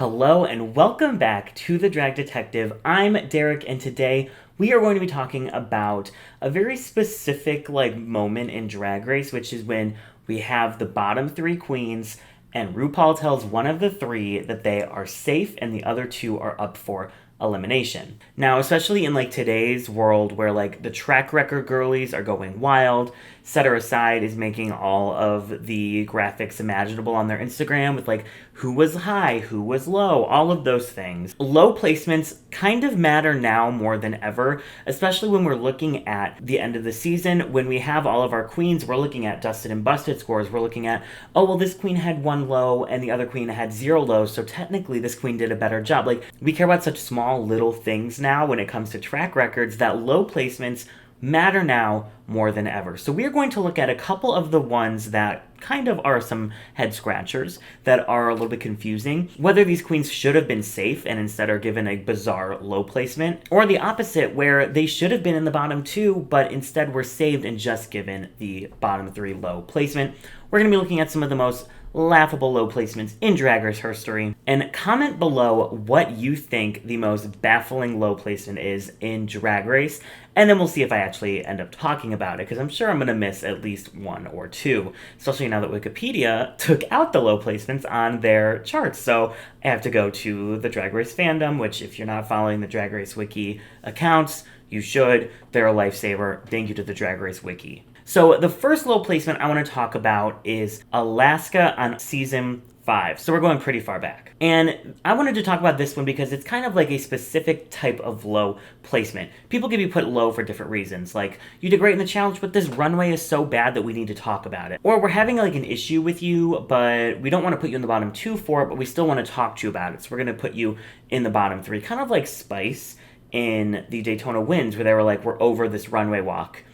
Hello and welcome back to The Drag Detective. I'm Derek and today we are going to be talking about a very specific moment in Drag Race, which is when we have the bottom three queens and RuPaul tells one of the three that they are safe and the other two are up for elimination. Now, especially in today's world where the track record girlies are going wild, Set Her Aside is making all of the graphics imaginable on their Instagram with who was high, who was low, all of those things. Low placements kind of matter now more than ever, especially when we're looking at the end of the season. When we have all of our queens, we're looking at dusted and busted scores. We're looking at, oh, well, this queen had one low and the other queen had 0 lows, so technically this queen did a better job. We care about such small little things now when it comes to track records that low placements matter now more than ever. So we are going to look at a couple of the ones that kind of are some head scratchers that are a little bit confusing. Whether these queens should have been safe and instead are given a bizarre low placement, or the opposite where they should have been in the bottom two but instead were saved and just given the bottom three low placement. We're going to be looking at some of the most laughable low placements in Drag Race history. And comment below what you think the most baffling low placement is in Drag Race, and then we'll see if I actually end up talking about it, because I'm sure I'm going to miss at least one or two, especially now that Wikipedia took out the low placements on their charts. So I have to go to the Drag Race fandom, which if you're not following the Drag Race Wiki accounts, you should. They're a lifesaver. Thank you to the Drag Race Wiki. So the first low placement I want to talk about is Alaska on season 5. So we're going pretty far back. And I wanted to talk about this one because it's kind of like a specific type of low placement. People can be put low for different reasons. Like, you did great in the challenge, but this runway is so bad that we need to talk about it. Or we're having an issue with you, but we don't want to put you in the bottom 2 for it, but we still want to talk to you about it. So we're going to put you in the bottom 3. Kind of like Spice in the Daytona Wins, where they were like, we're over this runway walk.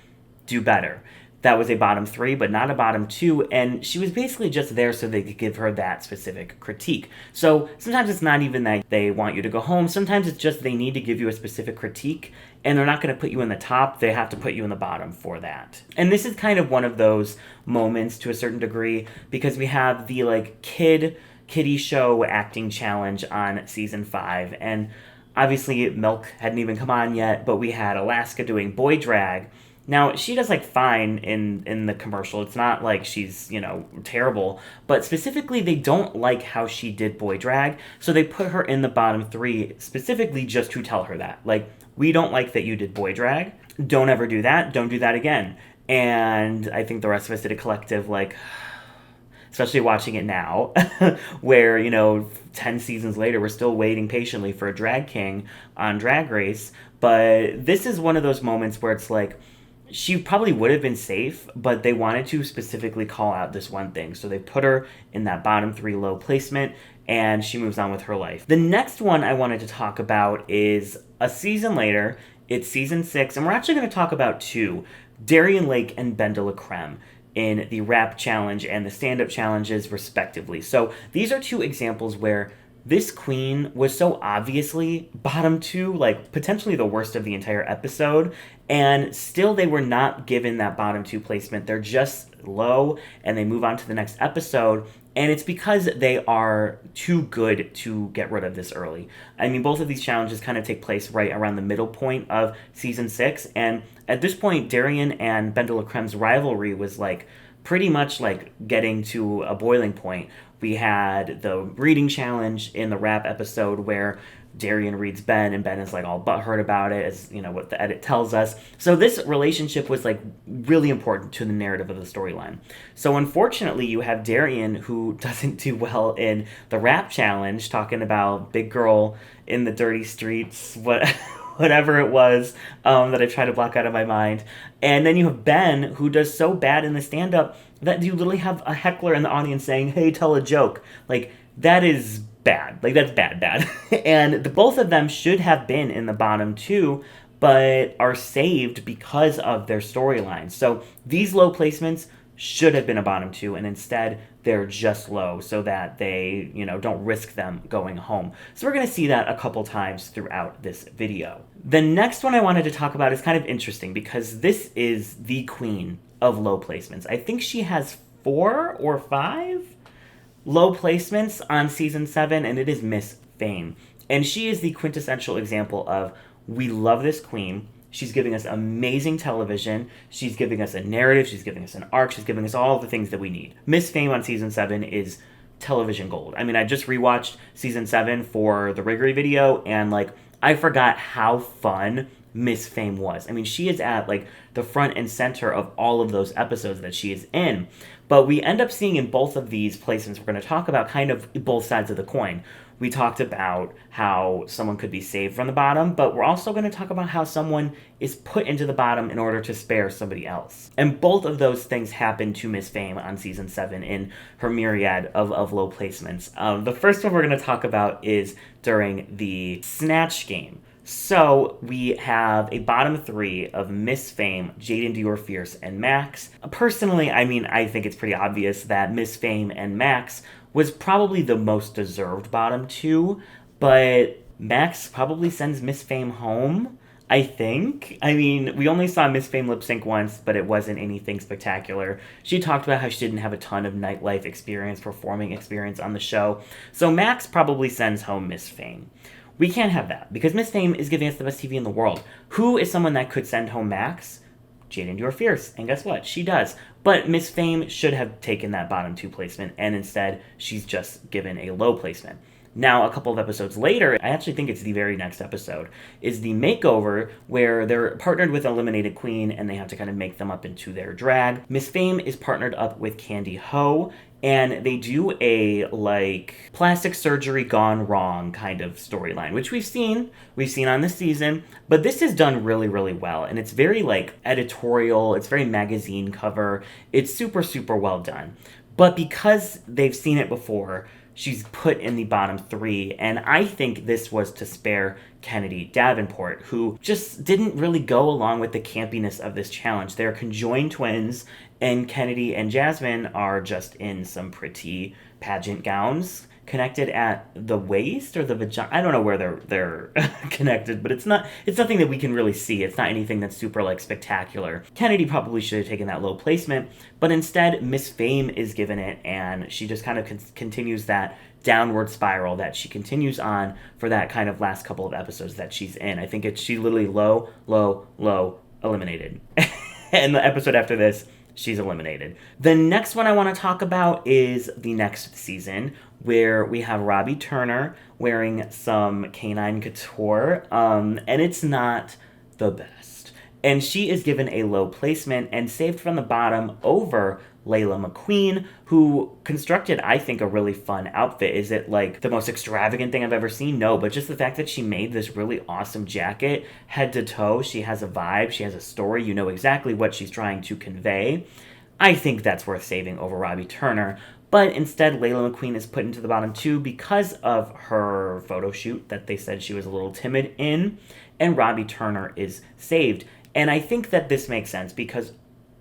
Do better. That was a bottom 3, but not a bottom 2, and she was basically just there so they could give her that specific critique. So sometimes it's not even that they want you to go home, sometimes it's just they need to give you a specific critique, and they're not going to put you in the top, they have to put you in the bottom for that. And this is kind of one of those moments to a certain degree, because we have the kiddie show acting challenge on season 5, and obviously Milk hadn't even come on yet, but we had Alaska doing boy drag. Now, she does fine in the commercial. It's not like she's, terrible. But specifically, they don't like how she did boy drag. So they put her in the bottom 3 specifically just to tell her that. We don't like that you did boy drag. Don't ever do that. Don't do that again. And I think the rest of us did a collective, especially watching it now, where, 10 seasons later, we're still waiting patiently for a drag king on Drag Race. But this is one of those moments where it's she probably would have been safe, but they wanted to specifically call out this one thing. So they put her in that bottom 3 low placement, and she moves on with her life. The next one I wanted to talk about is a season later. It's season 6, and we're actually going to talk about 2, Darienne Lake and BENDELACREME, in the rap challenge and the stand-up challenges, respectively. So these are 2 examples where this queen was so obviously bottom 2, potentially the worst of the entire episode, and still they were not given that bottom 2 placement. They're just low, and they move on to the next episode, and it's because they are too good to get rid of this early. I mean, both of these challenges kind of take place right around the middle point of season 6, and at this point, Darienne and BENDELACREME's rivalry was pretty much getting to a boiling point. We had the reading challenge in the rap episode where Darienne reads Ben, and Ben is all butthurt about it, as what the edit tells us. So this relationship was really important to the narrative of the storyline. So unfortunately, you have Darienne, who doesn't do well in the rap challenge, talking about big girl in the dirty streets, whatever it was that I try to block out of my mind. And then you have Ben, who does so bad in the stand-up that you literally have a heckler in the audience saying, hey, tell a joke. That is bad. That's bad. And the both of them should have been in the bottom 2, but are saved because of their storylines. So these low placements should have been a bottom 2, and instead they're just low so that they, don't risk them going home. So we're going to see that a couple times throughout this video. The next one I wanted to talk about is kind of interesting because this is the queen of low placements. I think she has 4 or 5. low placements on season 7, and it is Miss Fame. And she is the quintessential example of, we love this queen. She's giving us amazing television. She's giving us a narrative. She's giving us an arc. She's giving us all the things that we need. Miss Fame on season 7 is television gold. I mean, I just rewatched season 7 for the Riggery video, and like, I forgot how fun Miss Fame was. I mean, she is at like the front and center of all of those episodes that she is in. But we end up seeing in both of these placements, we're going to talk about kind of both sides of the coin. We talked about how someone could be saved from the bottom, but we're also going to talk about how someone is put into the bottom in order to spare somebody else. And both of those things happen to Miss Fame on season 7 in her myriad of low placements. The first one we're going to talk about is during the Snatch game. So we have a bottom 3 of Miss Fame, Jaden Dior Fierce, and Max. Personally, I mean, I think it's pretty obvious that Miss Fame and Max was probably the most deserved bottom 2, but Max probably sends Miss Fame home, I think. I mean, we only saw Miss Fame lip sync once, but it wasn't anything spectacular. She talked about how she didn't have a ton of nightlife experience, performing experience on the show, so Max probably sends home Miss Fame. We can't have that, because Miss Fame is giving us the best TV in the world. Who is someone that could send home Max? Jaden Dior Fierce, and guess what? She does. But Miss Fame should have taken that bottom 2 placement, and instead, she's just given a low placement. Now, a couple of episodes later, I actually think it's the very next episode, is the makeover where they're partnered with Eliminated Queen and they have to kind of make them up into their drag. Miss Fame is partnered up with Candy Ho, and they do a, like, plastic surgery gone wrong kind of storyline, which we've seen on this season, but this is done really, really well, and it's very, like, editorial, it's very magazine cover, it's super, super well done. But because they've seen it before, she's put in the bottom 3, and I think this was to spare Kennedy Davenport, who just didn't really go along with the campiness of this challenge. They're conjoined twins, and Kennedy and Jasmine are just in some pretty pageant gowns connected at the waist or the vagina. I don't know where they're connected, but it's nothing that we can really see. It's not anything that's super like spectacular. Kennedy probably should have taken that low placement, but instead Miss Fame is given it, and she just kind of continues that downward spiral that she continues on for that kind of last couple of episodes that she's in. I think she literally low, eliminated. And the episode after this, she's eliminated. The next one I want to talk about is the next season, where we have Robbie Turner wearing some canine couture, and it's not the best. And she is given a low placement and saved from the bottom over Layla McQueen, who constructed, I think, a really fun outfit. Is it like the most extravagant thing I've ever seen? No, but just the fact that she made this really awesome jacket, head to toe, she has a vibe, she has a story, you know exactly what she's trying to convey. I think that's worth saving over Robbie Turner. But instead, Layla McQueen is put into the bottom 2 because of her photo shoot that they said she was a little timid in, and Robbie Turner is saved. And I think that this makes sense because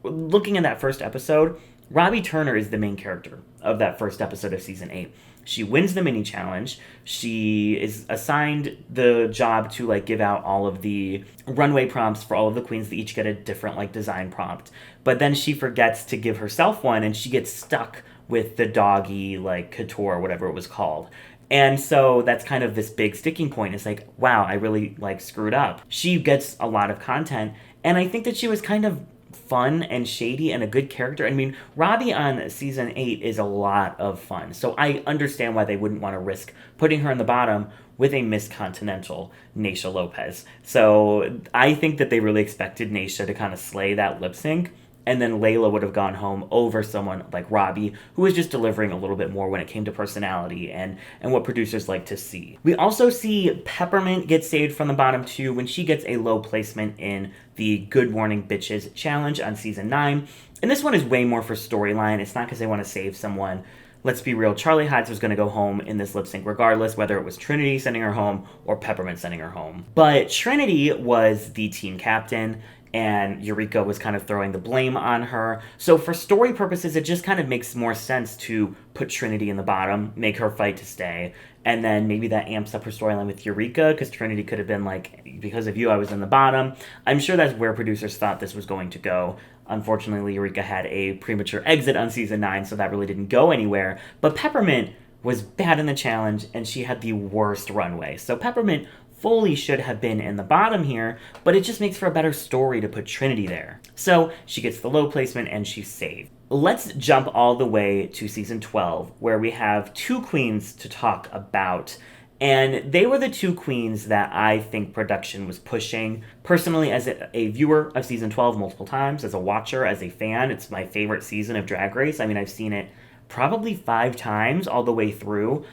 looking at that first episode, Robbie Turner is the main character of that first episode of season 8. She wins the mini challenge. She is assigned the job to like give out all of the runway prompts for all of the queens. They each get a different like design prompt. But then she forgets to give herself one, and she gets stuck with the doggy like couture, whatever it was called. And so that's kind of this big sticking point. It's like, wow, I really like screwed up. She gets a lot of content, and I think that she was kind of fun and shady and a good character. I mean, Robbie on season 8 is a lot of fun, so I understand why they wouldn't want to risk putting her in the bottom with a Miss Continental, Naysha Lopez. So I think that they really expected Naysha to kind of slay that lip sync, and then Layla would have gone home over someone like Robbie, who was just delivering a little bit more when it came to personality and what producers like to see. We also see Peppermint get saved from the bottom 2 when she gets a low placement in the Good Morning Bitches challenge on season 9. And this one is way more for storyline. It's not because they want to save someone. Let's be real, Charlie Hides was going to go home in this lip sync regardless, whether it was Trinity sending her home or Peppermint sending her home. But Trinity was the team captain, and Eureka was kind of throwing the blame on her. So for story purposes, it just kind of makes more sense to put Trinity in the bottom, make her fight to stay, and then maybe that amps up her storyline with Eureka, because Trinity could have been like, because of you, I was in the bottom. I'm sure that's where producers thought this was going to go. Unfortunately, Eureka had a premature exit on season 9, so that really didn't go anywhere. But Peppermint was bad in the challenge, and she had the worst runway. So Peppermint fully should have been in the bottom here, but it just makes for a better story to put Trinity there. So she gets the low placement, and she's saved. Let's jump all the way to season 12, where we have 2 queens to talk about. And they were the 2 queens that I think production was pushing. Personally, as a viewer of season 12 multiple times, as a watcher, as a fan, it's my favorite season of Drag Race. I mean, I've seen it probably 5 times all the way through.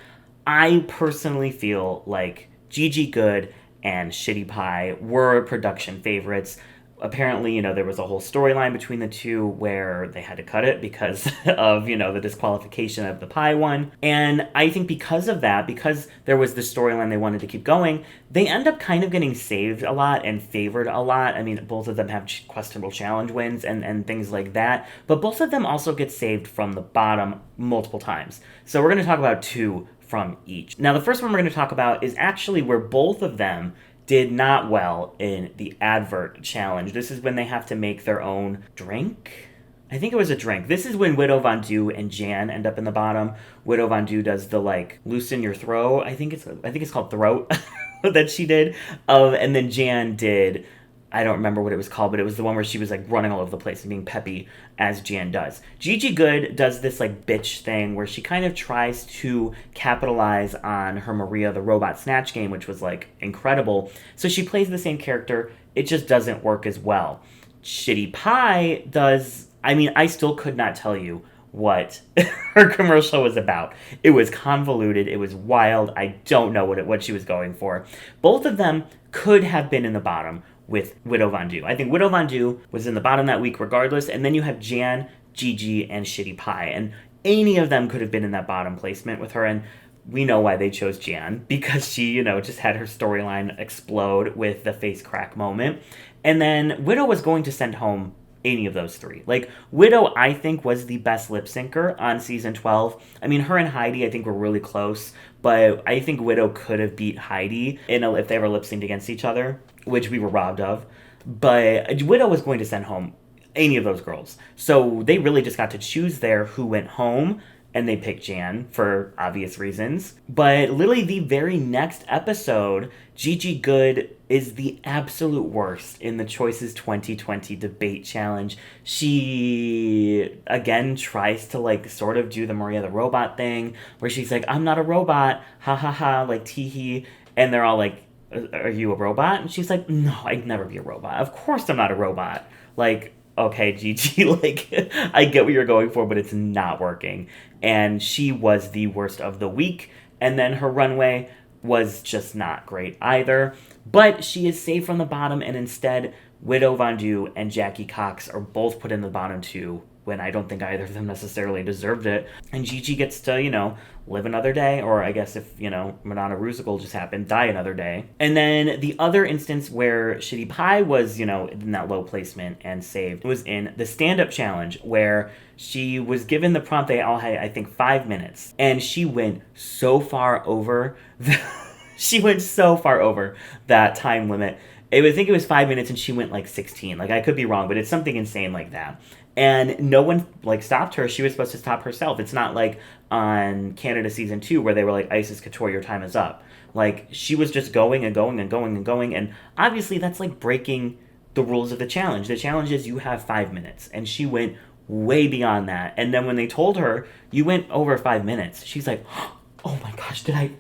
I personally feel like Gigi Goode and Shitty Pie were production favorites. Apparently, there was a whole storyline between the 2 where they had to cut it because of, the disqualification of the pie one. And I think because of that, because there was this storyline they wanted to keep going, they end up kind of getting saved a lot and favored a lot. I mean, both of them have questionable challenge wins and things like that, but both of them also get saved from the bottom multiple times. So we're going to talk about 2 from each. Now, the first one we're going to talk about is actually where both of them did not well in the advert challenge. This is when they have to make their own drink. I think it was a drink. This is when Widow Von Du and Jan end up in the bottom. Widow Von Du does the loosen your throat. I think it's called throat that she did. And then Jan did, I don't remember what it was called, but it was the one where she was running all over the place and being peppy as Jan does. Gigi Goode does this bitch thing where she kind of tries to capitalize on her Maria the Robot Snatch game, which was incredible. So she plays the same character. It just doesn't work as well. Shitty Pie does, I still could not tell you what her commercial was about. It was convoluted. It was wild. I don't know what she was going for. Both of them could have been in the bottom with Widow Von Du. I think Widow Von Du was in the bottom that week regardless, and then you have Jan, Gigi, and Shitty Pie, and any of them could have been in that bottom placement with her, and we know why they chose Jan, because she, just had her storyline explode with the face crack moment, and then Widow was going to send home any of those 3. Widow, I think, was the best lip syncer on season 12. I mean, her and Heidi, I think, were really close, but I think Widow could have beat Heidi if they were lip synced against each other, which we were robbed of. But Widow was going to send home any of those girls. So they really just got to choose there who went home, and they picked Jan for obvious reasons. But literally the very next episode, Gigi Goode is the absolute worst in the Choices 2020 debate challenge. She, again, tries to, sort of do the Maria the Robot thing, where she's like, I'm not a robot, ha ha ha, tee-hee. And they're all like, are you a robot? And she's like, no, I'd never be a robot. Of course I'm not a robot. Okay, Gigi, I get what you're going for, but it's not working. And she was the worst of the week. And then her runway was just not great either. But she is saved from the bottom, and instead, Widow Von Du and Jackie Cox are both put in the bottom 2, when I don't think either of them necessarily deserved it. And Gigi gets to, live another day, or I guess if, Madonna Rusical just happened, die another day. And then the other instance where Shitty Pie was, in that low placement and saved was in the stand-up challenge, where she was given the prompt. They all had, I think, 5 minutes. And she went so far over that time limit. I think it was 5 minutes, and she went 16. I could be wrong, but it's something insane like that. And no one stopped her. She was supposed to stop herself. It's not like on Canada season 2 where they were like, Isis Couture, your time is up. She was just going and going and going and going. And obviously that's breaking the rules of the challenge. The challenge is you have 5 minutes, and she went way beyond that. And then when they told her you went over 5 minutes, she's like, oh my gosh, did I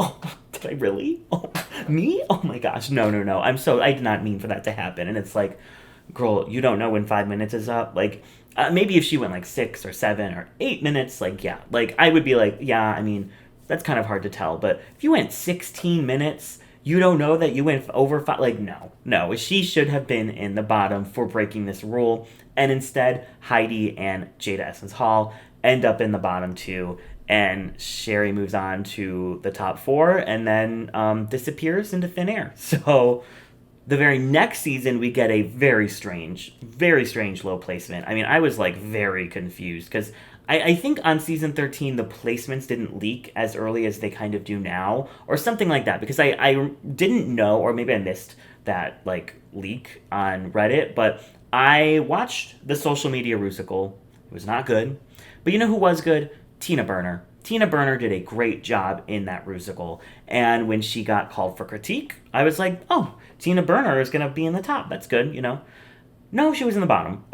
really? Oh, me? Oh my gosh, no. I did not mean for that to happen. And it's girl, you don't know when 5 minutes is up. Maybe if she went 6 or 7 or 8 minutes, yeah. I would be yeah, that's kind of hard to tell. But if you went 16 minutes, you don't know that you went over 5, no. She should have been in the bottom for breaking this rule. And instead, Heidi and Jada Essence Hall end up in the bottom 2. And Sherry moves on to the top 4 and then disappears into thin air. So the very next season, we get a very strange low placement. I was very confused because I think on season 13, the placements didn't leak as early as they kind of do now, or something like that, because I didn't know, or maybe I missed that, like, leak on Reddit, but I watched the social media rusical. It was not good. But you know who was good? Tina Burner. Tina Burner did a great job in that rusical. And when she got called for critique, I was like, oh, Tina Burner is going to be in the top. That's good, you know. No, she was in the bottom.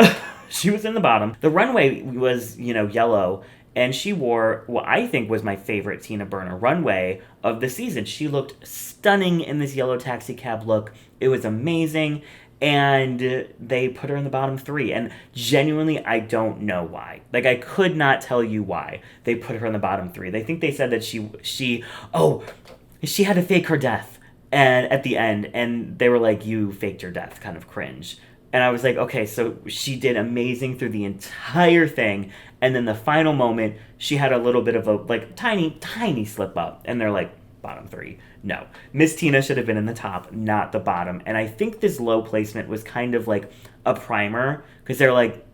She was in the bottom. The runway was, you know, yellow. And she wore what I think was my favorite Tina Burner runway of the season. She looked stunning in this yellow taxi cab look. It was amazing. And they put her in the bottom 3. And genuinely, I don't know why. Like, I could not tell you why they put her in the bottom 3. They think they said that she had to fake her death and at the end. And they were like, you faked your death, kind of cringe. And I was like, okay, so she did amazing through the entire thing. And then the final moment, she had a little bit of a, like, tiny slip up. And they're like, bottom 3. No. Miss Tina should have been in the top, not the bottom. And I think this low placement was kind of like a primer. Because they're like,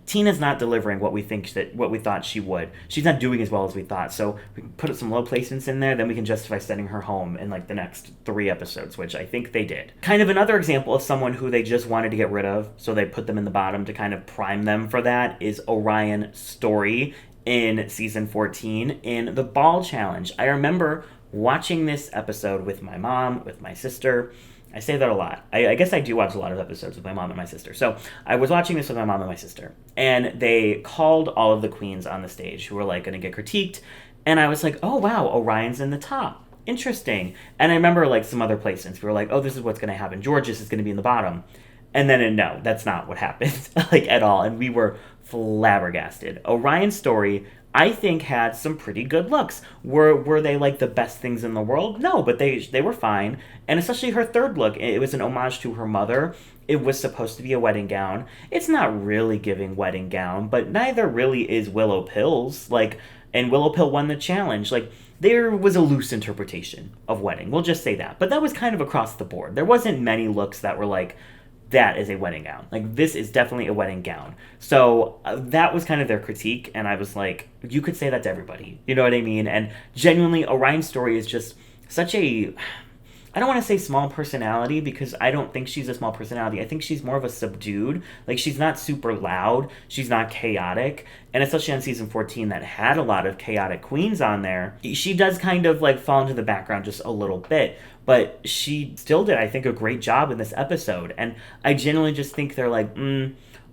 Tina's not delivering what we thought she would. She's not doing as well as we thought. So we can put some low placements in there, then we can justify sending her home in like the next 3 episodes, which I think they did. Kind of another example of someone who they just wanted to get rid of, so they put them in the bottom to kind of prime them for that, is Orion Story in season 14 in the ball challenge. I remember watching this episode with my mom, with my sister. I say that a lot. I guess I do watch a lot of episodes with my mom and my sister. So I was watching this with my mom and my sister. And they called all of the queens on the stage who were like going to get critiqued. And I was like, oh, wow, Orion's in the top. Interesting. And I remember like some other placements. We were like, oh, this is what's going to happen. Georges is going to be in the bottom. And then no, that's not what happened like at all. And we were flabbergasted. Orion's Story, I think, had some pretty good looks. Were they like the best things in the world? No, but they were fine. And especially her third look, it was an homage to her mother. It was supposed to be a wedding gown. It's not really giving wedding gown, but neither really is Willow Pill's. Like, and Willow Pill won the challenge. Like, there was a loose interpretation of wedding. We'll just say that. But that was kind of across the board. There wasn't many looks that were like, that is a wedding gown. Like, this is definitely a wedding gown. So that was kind of their critique, and I was like, you could say that to everybody. You know what I mean? And genuinely, Orion's Story is just such a, I don't want to say small personality, because I don't think she's a small personality. I think she's more of a subdued. Like, she's not super loud. She's not chaotic. And especially on season 14 that had a lot of chaotic queens on there, she does kind of like fall into the background just a little bit. But she still did, I think, a great job in this episode. And I genuinely just think they're like,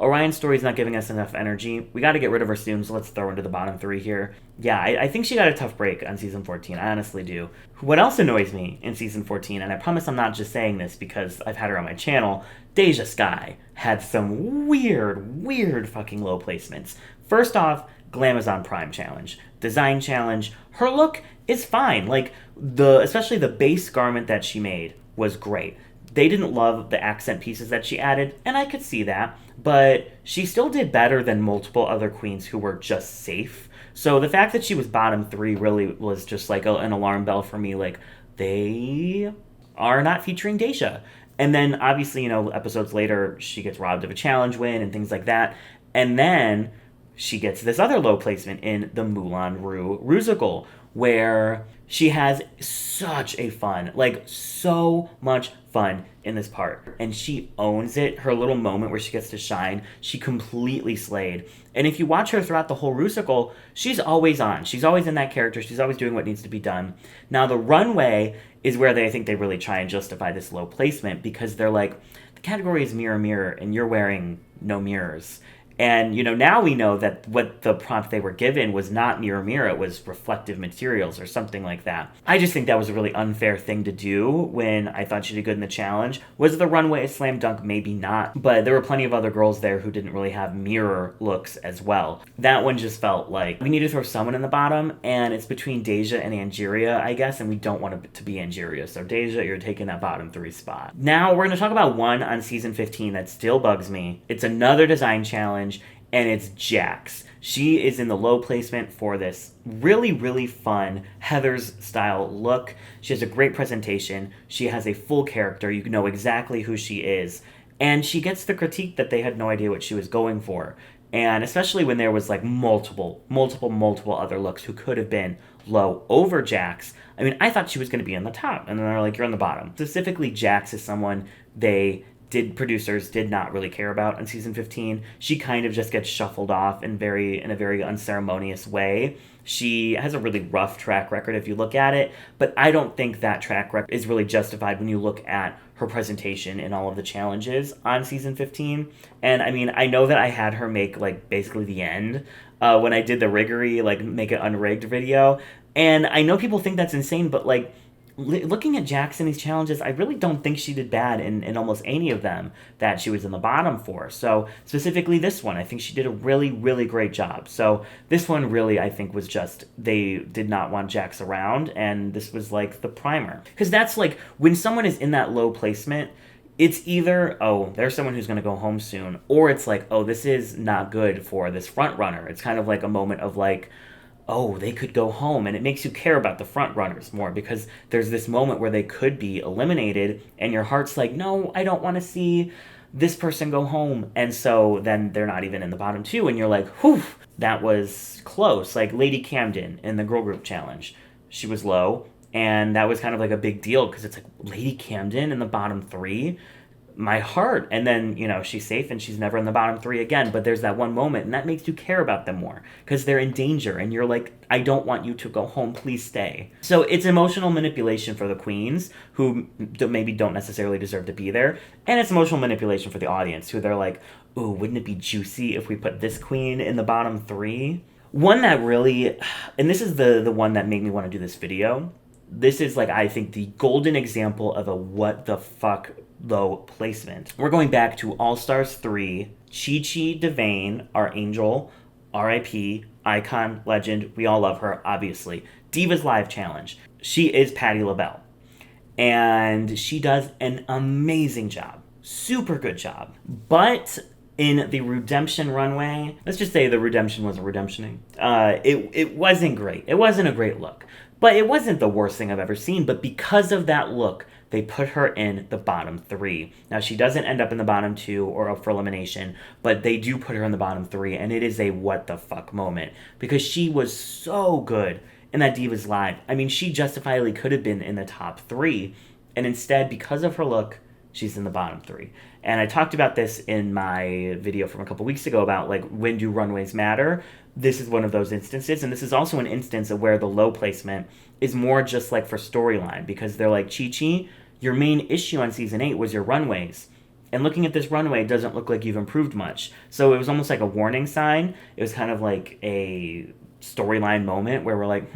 Orion's Story's not giving us enough energy. We got to get rid of her soon, so let's throw her into the bottom 3 here. Yeah, I think she got a tough break on season 14. I honestly do. What else annoys me in season 14, and I promise I'm not just saying this because I've had her on my channel, DEJA SKYE had some weird fucking low placements. First off, Glamazon Prime Challenge. Design Challenge. Her look is fine. Like, especially the base garment that she made was great. They didn't love the accent pieces that she added, and I could see that, but she still did better than multiple other queens who were just safe. So the fact that she was bottom 3 really was just like an alarm bell for me, like, they are not featuring DEJA. And then, obviously, you know, episodes later, she gets robbed of a challenge win and things like that. And then she gets this other low placement in the Moulin Rouge Rusical, where she has such a fun, like, so much fun in this part. And she owns it. Her little moment where she gets to shine, she completely slayed. And if you watch her throughout the whole Rusical, she's always on. She's always in that character. She's always doing what needs to be done. Now, the runway is where I think they really try and justify this low placement, because they're like, the category is mirror, mirror, and you're wearing no mirrors. And, you know, now we know that what the prompt they were given was not mirror, mirror, it was reflective materials or something like that. I just think that was a really unfair thing to do when I thought she did good in the challenge. Was the runway a slam dunk? Maybe not. But there were plenty of other girls there who didn't really have mirror looks as well. That one just felt like we need to throw someone in the bottom, and it's between DEJA and Angeria, I guess, and we don't want it to be Angeria. So DEJA, you're taking that bottom 3 spot. Now we're going to talk about one on season 15 that still bugs me. It's another design challenge, and it's Jax. She is in the low placement for this really fun Heather's style look. She has a great presentation. She has a full character. You know exactly who she is. And she gets the critique that they had no idea what she was going for. And especially when there was like multiple other looks who could have been low over Jax. I mean, I thought she was going to be on the top, and then they're like, you're on the bottom. Specifically, Jax is someone producers did not really care about in season 15. She kind of just gets shuffled off in a very unceremonious way. She has a really rough track record if you look at it, but I don't think that track record is really justified when you look at her presentation in all of the challenges on season 15. And I mean, I know that I had her make like basically the end when I did the riggery, like make it unrigged video. And I know people think that's insane, but like looking at Jax in these challenges, I really don't think she did bad in almost any of them that she was in the bottom for. So specifically this one, I think she did a really great job. So this one really, I think, was just, they did not want Jax around, and this was like the primer. Because that's like, when someone is in that low placement, it's either, oh, there's someone who's going to go home soon, or it's like, oh, this is not good for this front runner. It's kind of like a moment of like, oh, they could go home, and it makes you care about the front runners more because there's this moment where they could be eliminated, and your heart's like, no, I don't want to see this person go home, and so then they're not even in the bottom two, and you're like, whew, that was close. Like Lady Camden in the girl group challenge, she was low, and that was kind of like a big deal because it's like, Lady Camden in the bottom three? My heart. And then, you know, she's safe and she's never in the bottom three again, but there's that one moment, and that makes you care about them more because they're in danger, and you're like, I don't want you to go home, please stay. So it's emotional manipulation for the queens who maybe don't necessarily deserve to be there, and it's emotional manipulation for the audience who they're like, ooh, wouldn't it be juicy if we put this queen in the bottom three? One that really, and this is the one that made me want to do this video, this is like, I think, the golden example of a what the fuck low placement. We're going back to All Stars 3, Chi-Chi DeVayne, our angel, RIP, icon, legend, we all love her, obviously. Divas Live Challenge. She is Patti LaBelle. And she does an amazing job. Super good job. But in the redemption runway, let's just say the redemption wasn't redemptioning. It wasn't great. It wasn't a great look. But it wasn't the worst thing I've ever seen. But because of that look, they put her in the bottom three. Now, she doesn't end up in the bottom two or up for elimination, but they do put her in the bottom three, and it is a what the fuck moment because she was so good in that Divas Live. I mean, she justifiably could have been in the top three, and instead, because of her look, she's in the bottom three. And I talked about this in my video from a couple weeks ago about, like, when do runways matter? This is one of those instances, and this is also an instance of where the low placement is more just, like, for storyline, because they're like, Chi-Chi, your main issue on season 8 was your runways. And looking at this runway, it doesn't look like you've improved much. So it was almost like a warning sign. It was kind of like a storyline moment where we're like,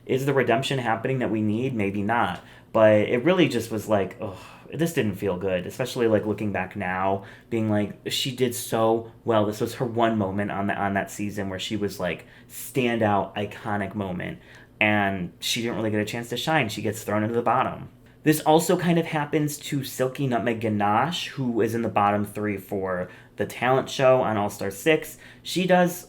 is the redemption happening that we need? Maybe not. But it really just was like, oh, this didn't feel good, especially like looking back now, being like, she did so well. This was her one moment on that season where she was like, standout, iconic moment. And she didn't really get a chance to shine. She gets thrown into the bottom. This also kind of happens to Silky, Nutmeg, Ganache, who is in the bottom three for the talent show on All Star 6. She does,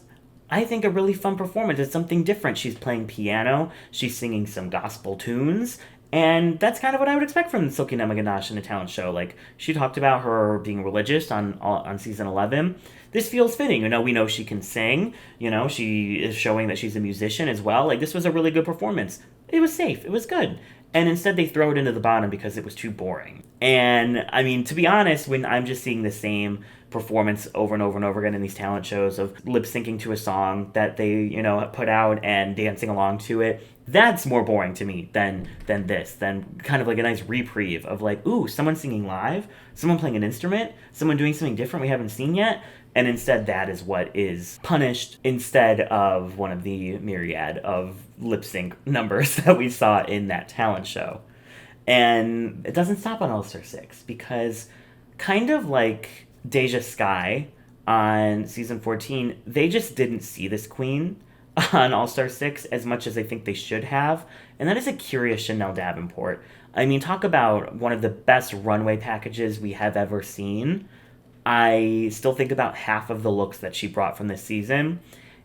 I think, a really fun performance. It's something different. She's playing piano, she's singing some gospel tunes, and that's kind of what I would expect from Silky, Nutmeg, Ganache in the talent show. Like, she talked about her being religious on season 11. This feels fitting. You know, we know she can sing. You know, she is showing that she's a musician as well. Like, this was a really good performance. It was safe. It was good. And instead they throw it into the bottom because it was too boring. And, I mean, to be honest, when I'm just seeing the same performance over and over and over again in these talent shows of lip-syncing to a song that they, you know, put out and dancing along to it, that's more boring to me than kind of like a nice reprieve of like, ooh, someone singing live, someone playing an instrument, someone doing something different we haven't seen yet. And instead, that is what is punished instead of one of the myriad of lip sync numbers that we saw in that talent show. And it doesn't stop on All Star 6 because, kind of like DEJA SKYE on season 14, they just didn't see this queen on All Star 6 as much as I think they should have. And that is a curious Chanel Davenport. I mean, talk about one of the best runway packages we have ever seen. I still think about half of the looks that she brought from this season,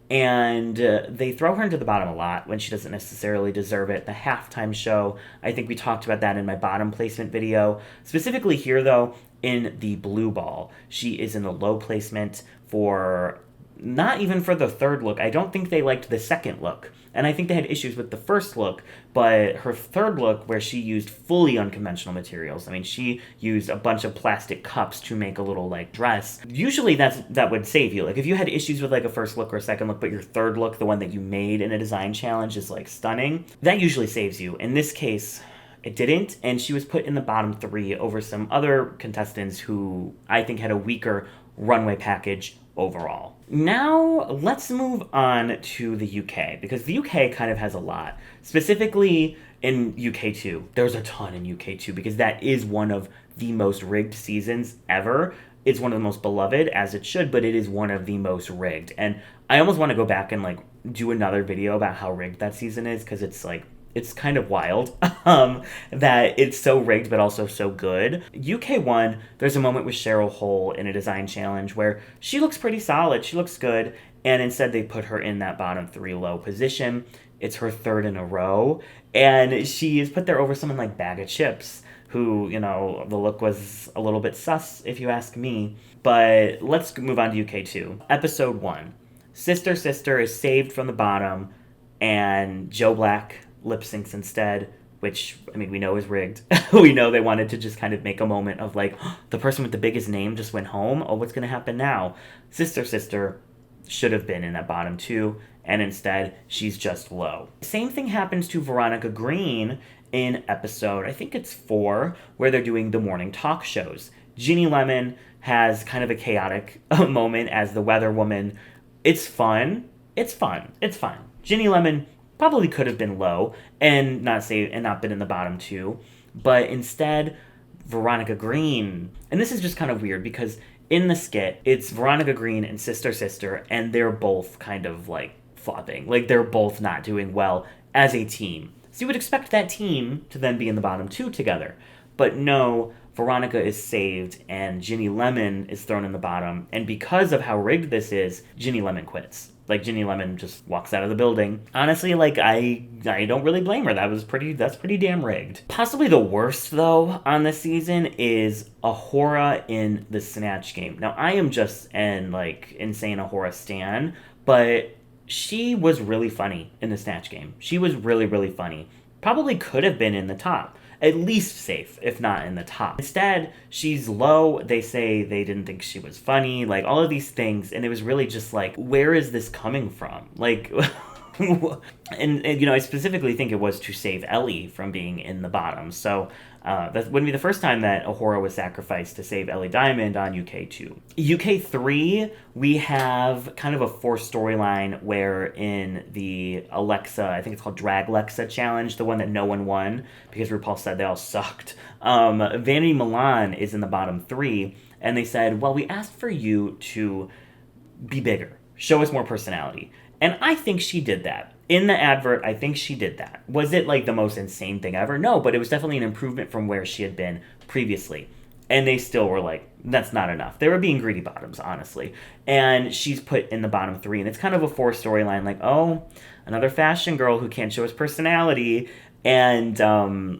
and they throw her into the bottom a lot when she doesn't necessarily deserve it. The halftime show, I think we talked about that in my bottom placement video. Specifically here, though, in the blue ball, she is in the low placement for not even for the third look. I don't think they liked the second look. And I think they had issues with the first look, but her third look, where she used fully unconventional materials. I mean, she used a bunch of plastic cups to make a little, like, dress. Usually that would save you. Like, if you had issues with, like, a first look or a second look, but your third look, the one that you made in a design challenge, is, like, stunning, that usually saves you. In this case, it didn't, and she was put in the bottom 3 over some other contestants who I think had a weaker runway package overall. Now, let's move on to the UK, because the UK kind of has a lot. Specifically in UK2. There's a ton in UK2, because that is one of the most rigged seasons ever. It's one of the most beloved, as it should, but it is one of the most rigged. And I almost want to go back and, like, do another video about how rigged that season is, because it's, like, it's kind of wild that it's so rigged but also so good. UK1, there's a moment with Cheryl Hole in a design challenge where she looks pretty solid, she looks good, and instead they put her in that bottom 3 low position. It's her third in a row, and she is put there over someone like Bag of Chips, who, you know, the look was a little bit sus, if you ask me. But let's move on to UK2. Episode 1. Sister Sister is saved from the bottom, and Joe Black lip syncs instead, which, I mean, we know is rigged. We know they wanted to just kind of make a moment of, like, oh, the person with the biggest name just went home. Oh, what's going to happen now? Sister Sister should have been in that bottom 2, and instead, she's just low. Same thing happens to Veronica Green in episode, I think it's 4, where they're doing the morning talk shows. Ginny Lemon has kind of a chaotic moment as the weather woman. It's fun. It's fun. It's fun. Ginny Lemon probably could have been low and not been in the bottom 2, but instead Veronica Green, and this is just kind of weird because in the skit it's Veronica Green and Sister Sister, and they're both kind of like flopping, like they're both not doing well as a team. So you would expect that team to then be in the bottom 2 together, but no, Veronica is saved and Ginny Lemon is thrown in the bottom, and because of how rigged this is, Ginny Lemon quits. Like, Ginny Lemon just walks out of the building. Honestly, like, I don't really blame her. That's pretty damn rigged. Possibly the worst, though, on this season is Ahura in the Snatch Game. Now, I am just an, like, insane Ahura stan, but she was really funny in the Snatch Game. She was really, really funny. Probably could have been in the top. At least safe, if not in the top. Instead, she's low. They say they didn't think she was funny, like all of these things, and it was really just like, where is this coming from? Like, and you know, I specifically think it was to save Ellie from being in the bottom. So that wouldn't be the first time that Ahura was sacrificed to save Ellie Diamond on UK2. UK3, we have kind of a forced storyline where in the Alexa, I think it's called Drag Alexa Challenge, the one that no one won because RuPaul said they all sucked. Vanity Milan is in the bottom 3, and they said, well, we asked for you to be bigger, show us more personality. And I think she did that. In the advert, I think she did that. Was it like the most insane thing ever? No, but it was definitely an improvement from where she had been previously. And they still were like, that's not enough. They were being greedy bottoms, honestly. And she's put in the bottom 3. And it's kind of a forced storyline, like, oh, another fashion girl who can't show us personality. And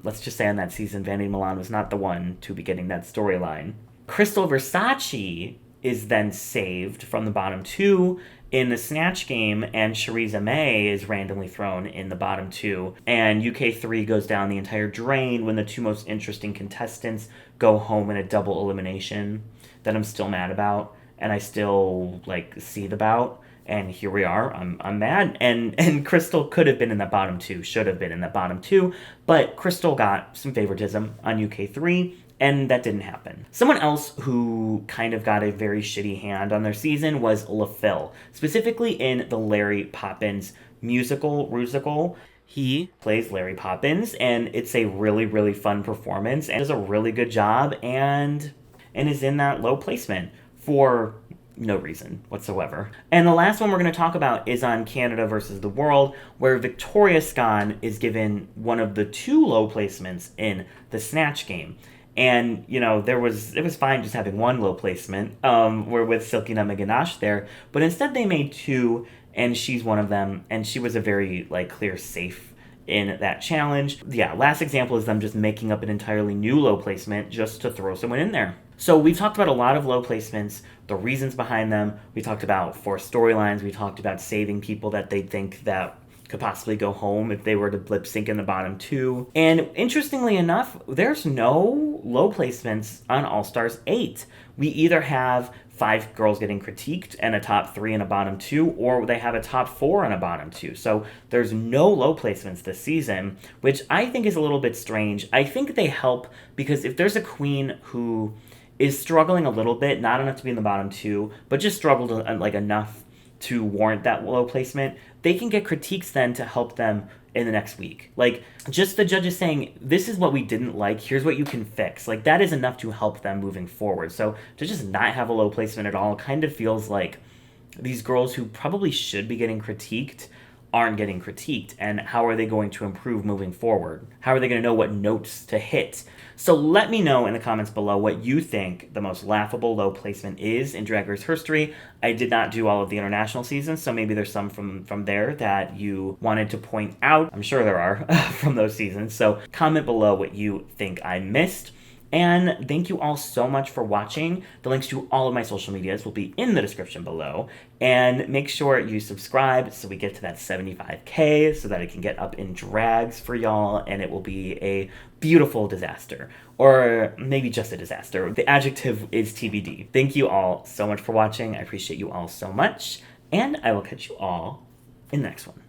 let's just say on that season, Vanity Milan was not the one to be getting that storyline. Crystal Versace is then saved from the bottom 2 in the Snatch Game, and Shariza May is randomly thrown in the bottom 2. And UK3 goes down the entire drain when the 2 most interesting contestants go home in a double elimination that I'm still mad about, and I still, like, seethe about. And here we are. I'm mad. And Crystal could have been in that bottom 2, should have been in that bottom 2, but Crystal got some favoritism on UK3, and that didn't happen. Someone else who kind of got a very shitty hand on their season was LaPhil, specifically in the Larry Poppins musical. He plays Larry Poppins, and it's a really, really fun performance, and does a really good job, and is in that low placement for no reason whatsoever. And the last one we're going to talk about is on Canada versus the World, where Victoria Scone is given one of the 2 low placements in the Snatch Game. And, you know, it was fine just having 1 low placement, we're with Silky, Nutmeg, Ganache there, but instead they made 2, and she's one of them, and she was a very, like, clear safe in that challenge. Yeah, last example is them just making up an entirely new low placement just to throw someone in there. So we've talked about a lot of low placements, the reasons behind them. We talked about forced storylines. We talked about saving people that they think that could possibly go home if they were to lip sync in the bottom two. And interestingly enough, there's no low placements on All Stars 8. We either have 5 girls getting critiqued and a top 3 and a bottom 2, or they have a top 4 and a bottom 2. So there's no low placements this season, which I think is a little bit strange. I think they help because if there's a queen who is struggling a little bit, not enough to be in the bottom 2, but just struggled like enough to warrant that low placement, they can get critiques then to help them in the next week. Like, just the judges saying, this is what we didn't like, here's what you can fix. Like, that is enough to help them moving forward. So to just not have a low placement at all kind of feels like these girls who probably should be getting critiqued aren't getting critiqued. And how are they going to improve moving forward? How are they going to know what notes to hit? So let me know in the comments below what you think the most laughable low placement is in Drag Race history. I did not do all of the international seasons, so maybe there's some from there that you wanted to point out. I'm sure there are from those seasons. So comment below what you think I missed. And thank you all so much for watching. The links to all of my social medias will be in the description below. And make sure you subscribe so we get to that 75K so that it can get up in drags for y'all and it will be a beautiful disaster. Or maybe just a disaster. The adjective is TBD. Thank you all so much for watching. I appreciate you all so much. And I will catch you all in the next one.